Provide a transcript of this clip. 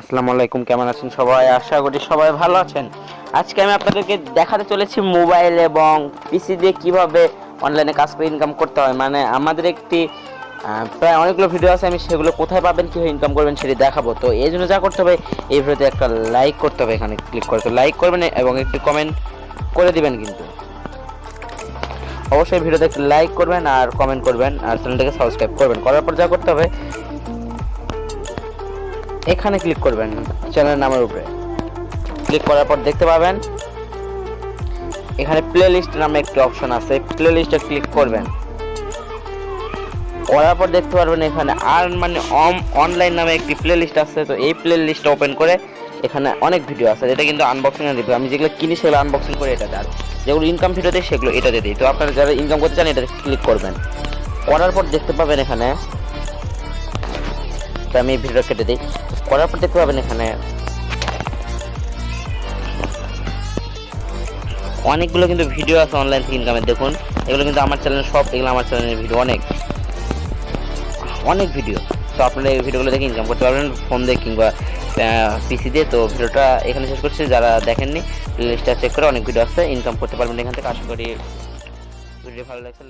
আসসালামু আলাইকুম, কেমন আছেন সবাই? আশা করি সবাই ভালো আছেন। আজকে আমি আপনাদেরকে দেখাতে চলেছি মোবাইল এবং পিসি দিয়ে কিভাবে অনলাইনে কাজ করে ইনকাম করতে হয়। মানে আমাদের একটি প্রায় অনেকগুলো ভিডিও আছে, আমি সেগুলো কোথায় পাবেন, কীভাবে ইনকাম করবেন সেটি দেখাবো। তো এই জন্য যা করতে হবে, এই ভিডিওতে একটা লাইক করতে হবে, এখানে ক্লিক করে তো লাইক করবেন এবং একটি কমেন্ট করে দিবেন। কিন্তু অবশ্যই ভিডিওতে একটি লাইক করবেন আর কমেন্ট করবেন আর চ্যানেলটাকে সাবস্ক্রাইব করবেন। করার পর যা করতে হবে, এখানে ক্লিক করবেন চ্যানেল নামের উপরে। ক্লিক করার পর দেখতে পাবেন এখানে প্লে লিস্ট নামে একটি অপশন আছে, প্লে লিস্টে ক্লিক করবেন। করার পর দেখতে পারবেন এখানে আর্ন মানে অনলাইন নামে একটি প্লে লিস্ট আছে। তো এই প্লে লিস্টটা ওপেন করে এখানে অনেক ভিডিও আছে, এটা কিন্তু আনবক্সিং এর ভিডিও। আমি যেগুলো কিনি সেগুলো আনবক্সিং করে এটা দেয়, যেগুলো ইনকাম ভিডিও দেয় সেগুলো এটাতে দিই। তো আপনারা যারা ইনকাম করতে চান এটাতে ক্লিক করবেন। করার পর দেখতে পাবেন এখানে, আমি এই ভিডিও কেটে দিই। করার পর দেখতে পাবেন এখানে অনেকগুলো কিন্তু ভিডিও আছে অনলাইন থেকে ইনকামের। দেখুন এগুলো কিন্তু আমার চ্যানেল সব, এগুলো আমার চ্যানেলের ভিডিও, অনেক ভিডিও। তো আপনারা এই ভিডিওগুলো দেখে ইনকাম করতে পারবেন ফোন দিয়ে কিংবা পিসি দিয়ে। তো ভিডিওটা এখানে শেষ করছি, যারা দেখেননি প্লে লিস্টটা চেক করে অনেক ভিডিও আছে, ইনকাম করতে পারবেন এখান থেকে। আশা করি ভিডিও ভালো লাগছে।